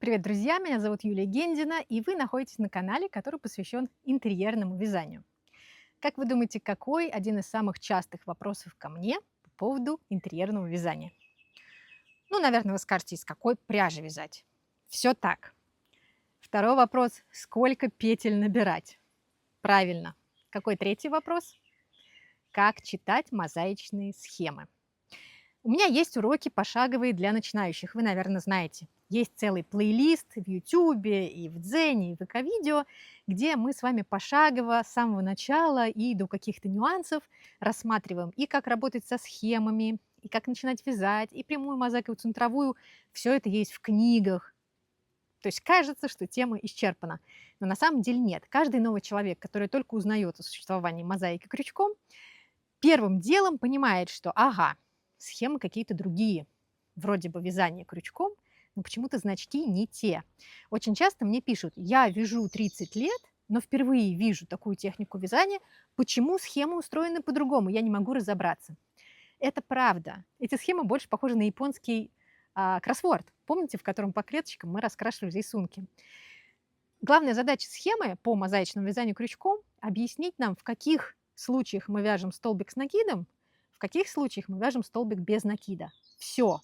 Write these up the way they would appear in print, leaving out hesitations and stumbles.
Привет, друзья! Меня зовут Юлия Гендина, и вы находитесь на канале, который посвящен интерьерному вязанию. Как вы думаете, какой один из самых частых вопросов ко мне по поводу интерьерного вязания? Ну, наверное, вы скажете, из какой пряжи вязать? Все так. Второй вопрос – сколько петель набирать? Правильно. Какой третий вопрос? Как читать мозаичные схемы? У меня есть уроки пошаговые для начинающих, вы, наверное, знаете. Есть целый плейлист в Ютубе, и в Дзене, и в ВК-видео, где мы с вами пошагово с самого начала и до каких-то нюансов рассматриваем и как работать со схемами, и как начинать вязать, и прямую мозаику, и центровую. Все это есть в книгах. То есть кажется, что тема исчерпана. Но на самом деле нет. Каждый новый человек, который только узнает о существовании мозаики крючком, первым делом понимает, что ага, схемы какие-то другие, вроде бы вязание крючком, но почему-то значки не те. Очень часто мне пишут: я вяжу 30 лет, но впервые вижу такую технику вязания, почему схемы устроены по-другому, я не могу разобраться. Это правда. Эти схемы больше похожи на японский кроссворд, помните, в котором по клеточкам мы раскрашивали рисунки. Главная задача схемы по мозаичному вязанию крючком – объяснить нам, в каких случаях мы вяжем столбик с накидом, в каких случаях мы вяжем столбик без накида. Все.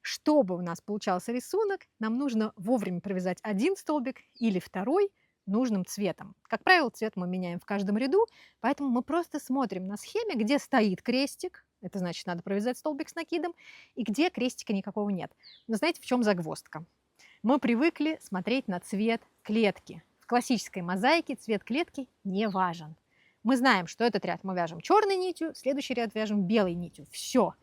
Чтобы у нас получался рисунок, нам нужно вовремя провязать один столбик или второй нужным цветом. Как правило, цвет мы меняем в каждом ряду, поэтому мы просто смотрим на схеме, где стоит крестик, это значит, надо провязать столбик с накидом, и где крестика никакого нет. Но знаете, в чем загвоздка? Мы привыкли смотреть на цвет клетки. В классической мозаике цвет клетки не важен. Мы знаем, что этот ряд мы вяжем черной нитью, следующий ряд вяжем белой нитью. Все.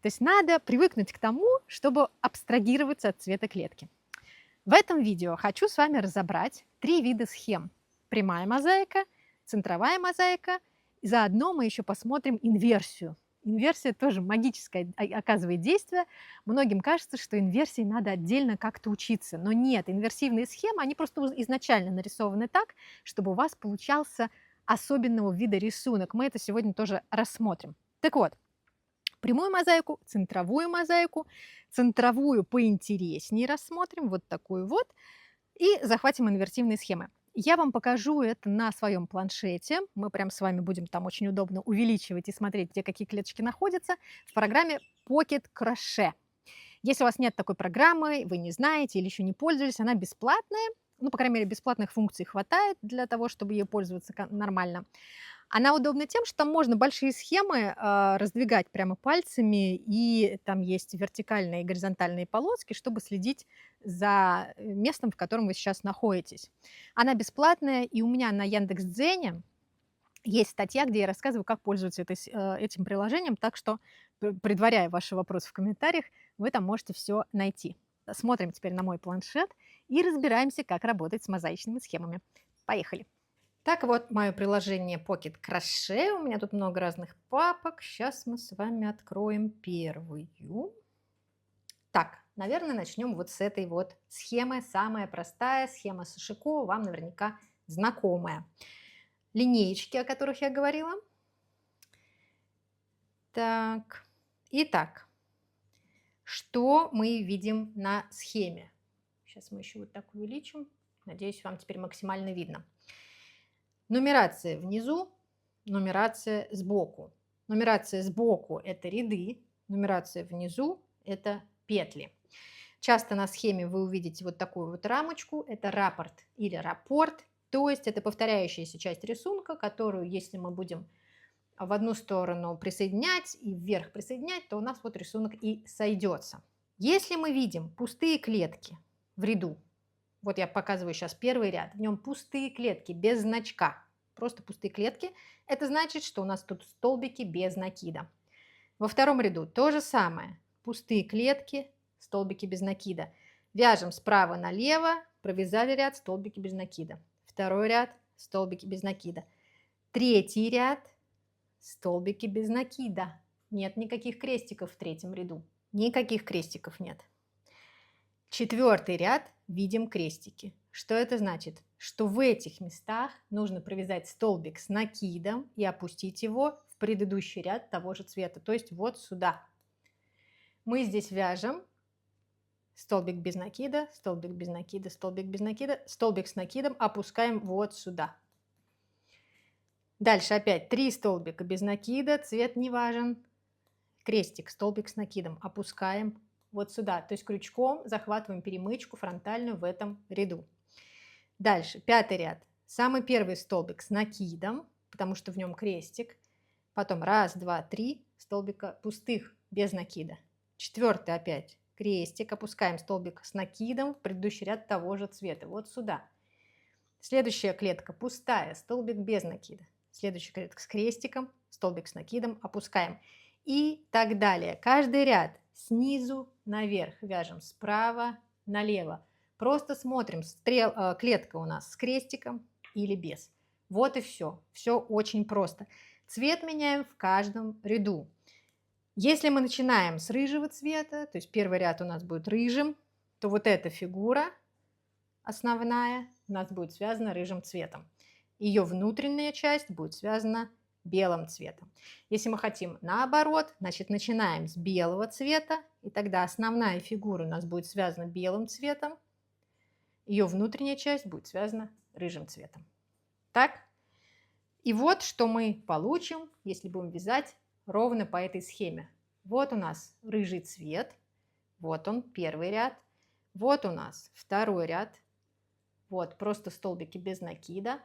То есть надо привыкнуть к тому, чтобы абстрагироваться от цвета клетки. В этом видео хочу с вами разобрать 3 вида схем. Прямая мозаика, центровая мозаика. И заодно мы еще посмотрим инверсию. Инверсия тоже магическое оказывает действие. Многим кажется, что инверсии надо отдельно как-то учиться. Но нет, инверсивные схемы, они просто изначально нарисованы так, чтобы у вас получался особенного вида рисунок. Мы это сегодня тоже рассмотрим. Так вот, прямую мозаику, центровую поинтереснее рассмотрим, вот такую вот, и захватим инвертивные схемы. Я вам покажу это на своем планшете. Мы прям с вами будем там очень удобно увеличивать и смотреть, где какие клеточки находятся, в программе Pocket Crochet. Если у вас нет такой программы, вы не знаете или еще не пользовались, она бесплатная. Ну, по крайней мере, бесплатных функций хватает для того, чтобы ее пользоваться нормально. Она удобна тем, что там можно большие схемы раздвигать прямо пальцами, и там есть вертикальные и горизонтальные полоски, чтобы следить за местом, в котором вы сейчас находитесь. Она бесплатная, и у меня на Яндекс.Дзене есть статья, где я рассказываю, как пользоваться этим приложением, так что, предваряя ваши вопросы в комментариях, вы там можете все найти. Смотрим теперь на мой планшет и разбираемся, как работать с мозаичными схемами. Поехали! Так вот, мое приложение Pocket Crochet. У меня тут много разных папок. Сейчас мы с вами откроем первую. Так, наверное, начнем вот с этой вот схемы. Самая простая схема Сашико, вам наверняка знакомая. Линеечки, о которых я говорила. Так, итак, что мы видим на схеме? Сейчас мы еще вот так увеличим. Надеюсь, вам теперь максимально видно. Нумерация внизу, нумерация сбоку. Нумерация сбоку – это ряды, нумерация внизу – это петли. Часто на схеме вы увидите вот такую вот рамочку, это раппорт или раппорт, то есть это повторяющаяся часть рисунка, которую, если мы будем в одну сторону присоединять и вверх присоединять, то у нас вот рисунок и сойдется. Если мы видим пустые клетки в ряду, вот я показываю сейчас первый ряд, в нем пустые клетки без значка, просто пустые клетки, это значит, что у нас тут столбики без накида. Во втором ряду то же самое, пустые клетки, столбики без накида. Вяжем справа налево, провязали ряд, столбики без накида. Второй ряд, столбики без накида. Третий ряд, столбики без накида. Нет никаких крестиков в третьем ряду, никаких крестиков нет. Четвертый ряд, видим крестики. Что это значит? Что в этих местах нужно провязать столбик с накидом и опустить его в предыдущий ряд того же цвета, то есть вот сюда. Мы здесь вяжем столбик без накида, столбик без накида, столбик без накида, столбик с накидом опускаем вот сюда. Дальше опять 3 столбика без накида, цвет не важен, крестик, столбик с накидом опускаем вот сюда, то есть крючком захватываем перемычку фронтальную в этом ряду. Дальше 5-й ряд, самый первый столбик с накидом, потому что в нем крестик, потом 1, 2, 3 столбика пустых без накида, 4-й опять крестик, опускаем столбик с накидом в предыдущий ряд того же цвета, вот сюда. Следующая клетка пустая, столбик без накида. Следующая клетка с крестиком, столбик с накидом, опускаем. И так далее. Каждый ряд снизу наверх вяжем, справа налево. Просто смотрим, клетка у нас с крестиком или без. Вот и все. Все очень просто. Цвет меняем в каждом ряду. Если мы начинаем с рыжего цвета, то есть первый ряд у нас будет рыжим, то вот эта фигура основная у нас будет связана рыжим цветом. Ее внутренняя часть будет связана белым цветом. Если мы хотим наоборот, значит начинаем с белого цвета, и тогда основная фигура у нас будет связана белым цветом, ее внутренняя часть будет связана рыжим цветом. Так? И вот что мы получим, если будем вязать ровно по этой схеме. Вот у нас рыжий цвет, вот он, первый ряд, вот у нас второй ряд, вот просто столбики без накида.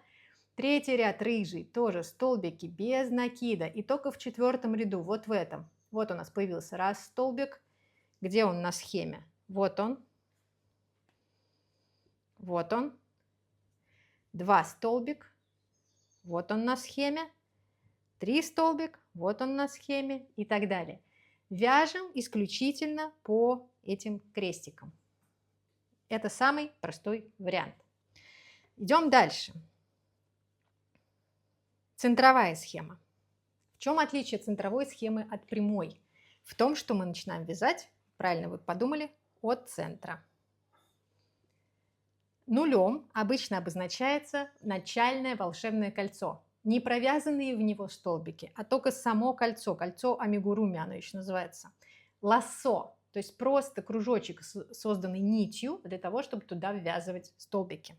Третий ряд рыжий, тоже столбики без накида. И только в 4-м ряду, вот в этом, вот у нас появился раз столбик. Где он на схеме? Вот он. Вот он. 2 столбик. Вот он на схеме. 3 столбик. Вот он на схеме. И так далее. Вяжем исключительно по этим крестикам. Это самый простой вариант. Идем дальше. Центровая схема. В чем отличие центровой схемы от прямой? В том, что мы начинаем вязать, правильно вы подумали, от центра. Нулем обычно обозначается начальное волшебное кольцо. Не провязанные в него столбики, а только само кольцо. Кольцо амигуруми оно еще называется. Лассо, то есть просто кружочек, созданный нитью для того, чтобы туда ввязывать столбики.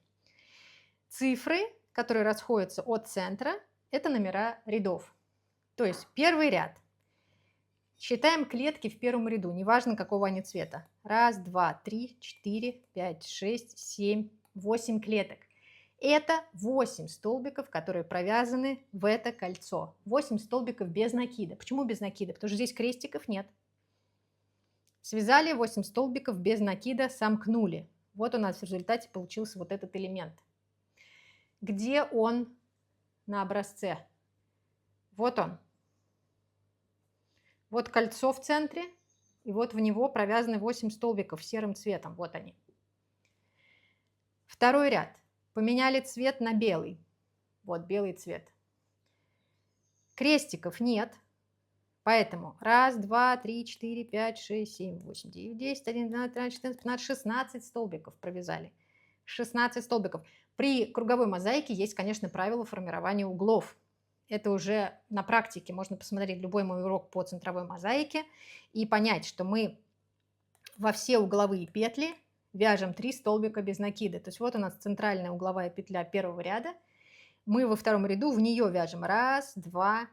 Цифры, которые расходятся от центра, это номера рядов. То есть первый ряд. Считаем клетки в первом ряду, неважно какого они цвета. 1, 2, 3, 4, 5, 6, 7, 8 клеток. Это 8 столбиков, которые провязаны в это кольцо. 8 столбиков без накида. Почему без накида? Потому что здесь крестиков нет. Связали 8 столбиков без накида, сомкнули. Вот у нас в результате получился вот этот элемент. Где он на образце? Вот он. Вот кольцо в центре, и вот в него провязаны 8 столбиков серым цветом. Вот они. Второй ряд. Поменяли цвет на белый. Вот белый цвет. Крестиков нет, поэтому 1, 2, 3, 4, 5, 6, 7, 8, 9, 10, 11, 12, 13, 14, 15, 16 столбиков провязали. 16 столбиков. При круговой мозаике есть, конечно, правило формирования углов. Это уже на практике можно посмотреть любой мой урок по центровой мозаике и понять, что мы во все угловые петли вяжем 3 столбика без накида. То есть вот у нас центральная угловая петля первого ряда. Мы во втором ряду в нее вяжем 1, 2,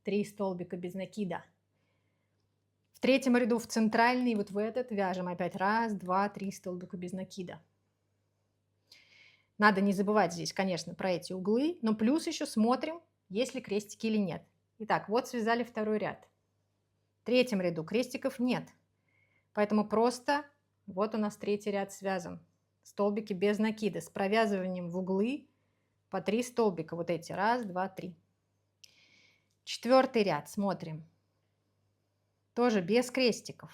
3 столбика без накида. В третьем ряду в центральный, вот в этот вяжем опять 1, 2, 3 столбика без накида. Надо не забывать здесь, конечно, про эти углы, но плюс еще смотрим, есть ли крестики или нет. Итак, вот связали второй ряд. В третьем ряду крестиков нет, поэтому просто вот у нас третий ряд связан. Столбики без накида с провязыванием в углы по 3 столбика. Вот эти 1, 2, 3. Четвертый ряд смотрим. Тоже без крестиков.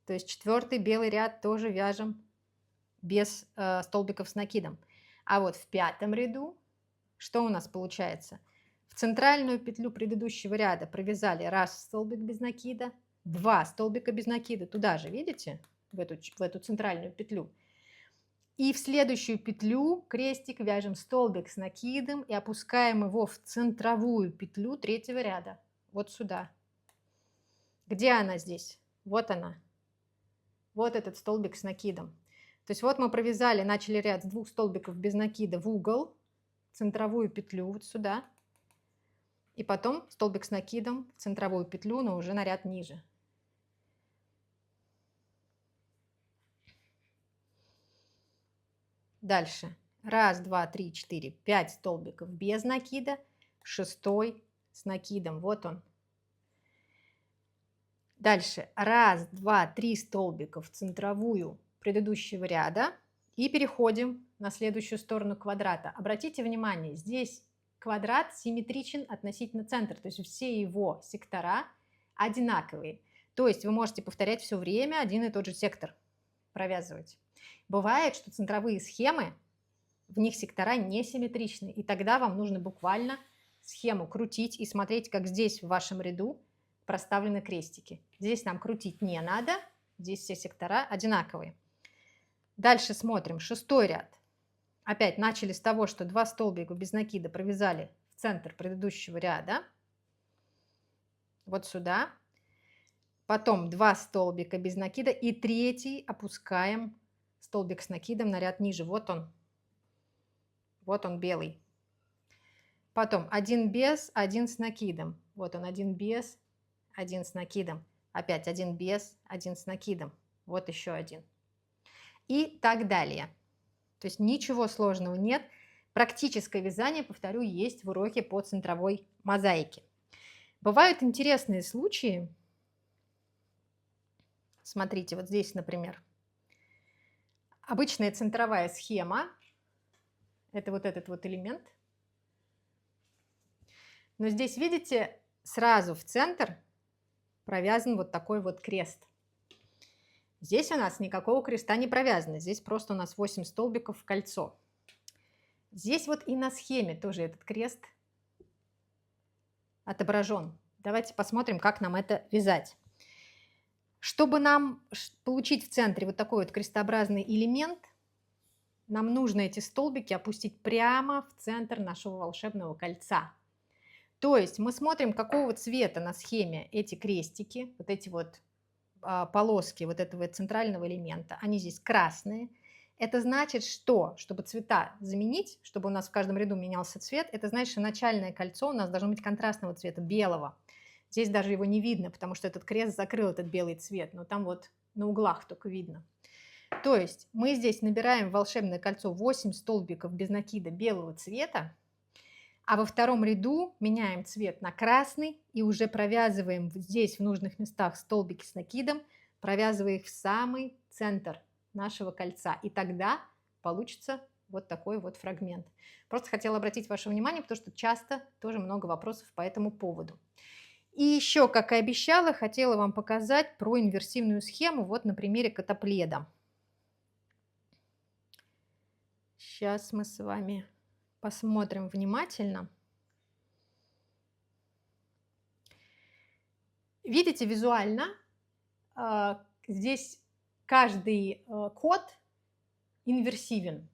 То есть четвертый белый ряд тоже вяжем без столбиков с накидом. А вот в пятом ряду что у нас получается? В центральную петлю предыдущего ряда провязали 1 столбик без накида, 2 столбика без накида, туда же, видите, в эту центральную петлю. И в следующую петлю крестик вяжем столбик с накидом и опускаем его в центровую петлю третьего ряда, вот сюда. Где она здесь? Вот она. вот этот столбик с накидом. То есть вот мы провязали, начали ряд с 2 столбиков без накида в угол, центровую петлю вот сюда, и потом столбик с накидом в центровую петлю, но уже на ряд ниже. Дальше. 1, 2, 3, 4, 5 столбиков без накида, 6 с накидом, вот он. Дальше 1, 2, 3 столбика в центровую предыдущего ряда и переходим на следующую сторону квадрата. Обратите внимание, здесь квадрат симметричен относительно центра, то есть все его сектора одинаковые. То есть вы можете повторять все время один и тот же сектор, провязывать. Бывает, что центровые схемы, в них сектора несимметричны, и тогда вам нужно буквально схему крутить и смотреть, как здесь в вашем ряду проставлены крестики. Здесь нам крутить не надо, здесь все сектора одинаковые. Дальше смотрим 6-й ряд. Опять начали с того, что 2 столбика без накида провязали в центр предыдущего ряда, вот сюда. Потом 2 столбика без накида и 3-й опускаем столбик с накидом на ряд ниже. Вот он белый. Потом 1 без, 1 с накидом. Вот он 1 без, 1 с накидом. Опять 1 без, 1 с накидом. Вот еще один. И так далее. То есть ничего сложного нет. Практическое вязание, повторю, есть в уроке по центровой мозаике. Бывают интересные случаи. Смотрите, вот здесь, например, обычная центровая схема. Это вот этот вот элемент. Но здесь, видите, сразу в центр провязан вот такой вот крест. Здесь у нас никакого креста не провязано. Здесь просто у нас 8 столбиков в кольцо. Здесь вот и на схеме тоже этот крест отображен. Давайте посмотрим, как нам это вязать. Чтобы нам получить в центре вот такой вот крестообразный элемент, нам нужно эти столбики опустить прямо в центр нашего волшебного кольца. То есть мы смотрим, какого цвета на схеме эти крестики, вот эти вот полоски вот этого центрального элемента, они здесь красные. Это значит, что, чтобы цвета заменить, чтобы у нас в каждом ряду менялся цвет, это значит, что начальное кольцо у нас должно быть контрастного цвета, белого. Здесь даже его не видно, потому что этот крест закрыл этот белый цвет, но там вот на углах только видно. То есть мы здесь набираем в волшебное кольцо 8 столбиков без накида белого цвета, а во втором ряду меняем цвет на красный и уже провязываем здесь в нужных местах столбики с накидом, провязывая их в самый центр нашего кольца. И тогда получится вот такой вот фрагмент. Просто хотела обратить ваше внимание, потому что часто тоже много вопросов по этому поводу. И еще, как и обещала, хотела вам показать про инверсивную схему вот на примере котопледа. Сейчас мы с вами посмотрим внимательно. Видите визуально, здесь каждый код инверсивен.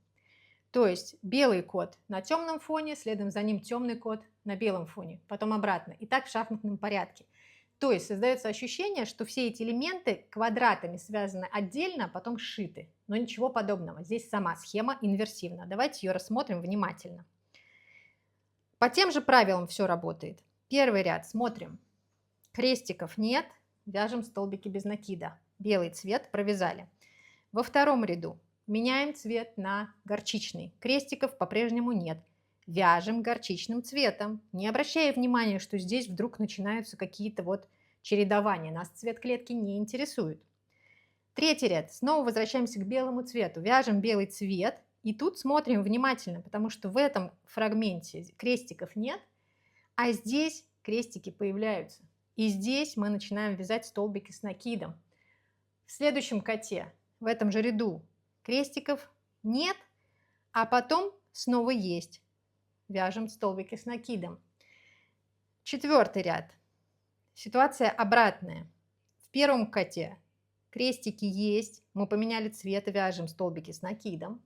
То есть белый код на темном фоне, следом за ним темный код на белом фоне, потом обратно. И так в шахматном порядке. То есть создается ощущение, что все эти элементы квадратами связаны отдельно, а потом сшиты. Но ничего подобного. Здесь сама схема инверсивна. Давайте ее рассмотрим внимательно. По тем же правилам все работает. Первый ряд смотрим. Крестиков нет, вяжем столбики без накида. Белый цвет провязали. Во втором ряду меняем цвет на горчичный. Крестиков по-прежнему нет. Вяжем горчичным цветом, не обращая внимания, что здесь вдруг начинаются какие-то вот чередования. Нас цвет клетки не интересует. Третий ряд. Снова возвращаемся к белому цвету. Вяжем белый цвет. И тут смотрим внимательно, потому что в этом фрагменте крестиков нет, а здесь крестики появляются. И здесь мы начинаем вязать столбики с накидом. В следующем коте, в этом же ряду, крестиков нет, а потом снова есть. Вяжем столбики с накидом. Четвертый ряд. Ситуация обратная. В первом коте крестики есть, мы поменяли цвет и вяжем столбики с накидом.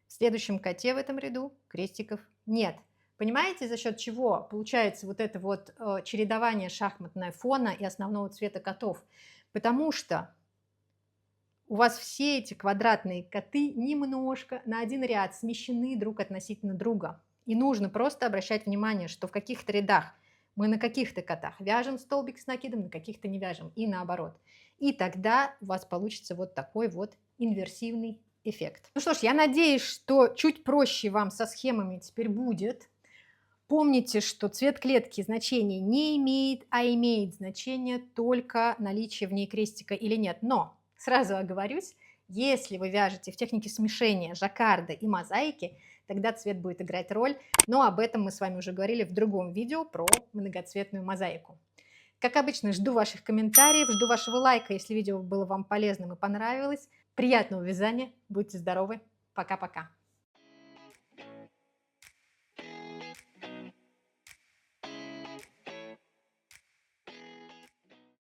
В следующем коте в этом ряду крестиков нет. Понимаете, за счет чего получается вот это вот чередование шахматного фона и основного цвета котов? Потому что у вас все эти квадратные коты немножко на один ряд смещены друг относительно друга. И нужно просто обращать внимание, что в каких-то рядах мы на каких-то котах вяжем столбик с накидом, на каких-то не вяжем, и наоборот. И тогда у вас получится вот такой вот инверсивный эффект. Ну что ж, я надеюсь, что чуть проще вам со схемами теперь будет. Помните, что цвет клетки значения не имеет, а имеет значение только наличие в ней крестика или нет. Но сразу оговорюсь, если вы вяжете в технике смешения жаккарда и мозаики, тогда цвет будет играть роль, но об этом мы с вами уже говорили в другом видео про многоцветную мозаику. Как обычно, жду ваших комментариев, жду вашего лайка, если видео было вам полезным и понравилось. Приятного вязания, будьте здоровы, пока-пока!